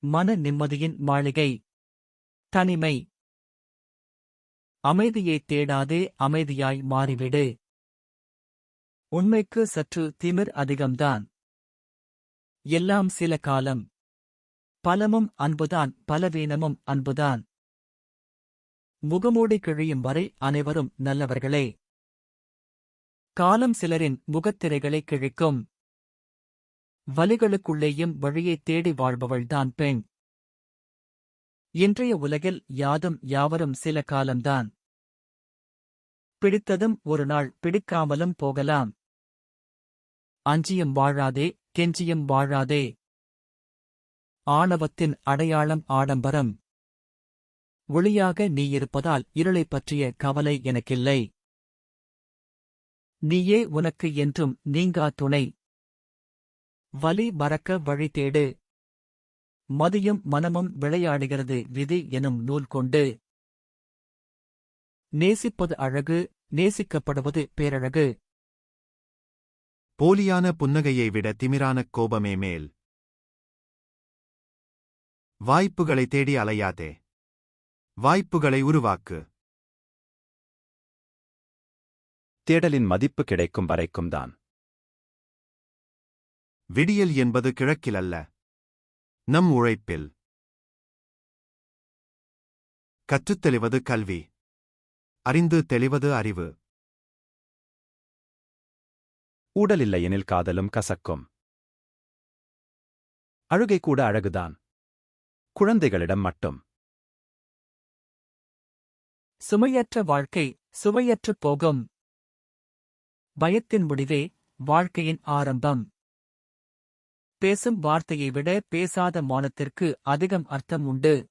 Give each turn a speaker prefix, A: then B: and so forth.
A: மன நிம்மதியின் மாளிகை. தனிமை. அமைதியைத் தேடாதே, அமைதியாய் மாறிவிடு. உண்மைக்கு சற்று திமிர் அதிகம்தான். எல்லாம் சில காலம். பலமும் அன்புதான், பலவீனமும் அன்புதான். முகமூடி கிழியும் வரை அனைவரும் நல்லவர்களே. காலம் சிலரின் முகத்திரைகளை கிழிக்கும். வலிகளுக்குள்ளேயும் வழியைத் தேடி வாழ்பவள்தான் பெண். இன்றைய உலகில் யாதும் யாவரும் சில காலம்தான். பிடித்ததும் ஒரு நாள் பிடிக்காமலும் போகலாம். அஞ்சியும் வாழாதே, கெஞ்சியும் வாழாதே. ஆணவத்தின் அடையாளம் ஆடம்பரம். ஒளியாக நீ இருப்பதால் இருளைப் பற்றிய கவலை எனக்கில்லை. நீயே உனக்கு என்றும் நீங்கா துணை. வலி மறக்க வழி தேடு. மதியும் மனமும் விளையாடுகிறது விதி எனும் நூல் கொண்டு. நேசிப்பது அழகு, நேசிக்கப்படுவது பேரழகு.
B: போலியான புன்னகையை விட திமிரான கோபமே மேல். வாய்ப்புகளை தேடி அலையாதே. வாய்ப்புகளை உருவாக்கு.
C: தேடலின் மதிப்பு கிடைக்கும் வரைக்கும்தான்.
B: விடியல் என்பது கிழக்கில் அல்ல, நம் உழைப்பில். கற்றுத் தெளிவது கல்வி, அறிந்து தெளிவது அறிவு.
C: ஊடலில்லையெனில் காதலும் கசக்கும். அழுகை கூட அழகுதான், குழந்தைகளிடம் மட்டும்.
A: சுமையற்ற வாழ்க்கை சுவையற்றுப் போகும். பயத்தின் முடிவே வாழ்க்கையின் ஆரம்பம். பேசும் வார்த்தையை விட பேசாத மௌனத்திற்கு அதிகம் அர்த்தம் உண்டு.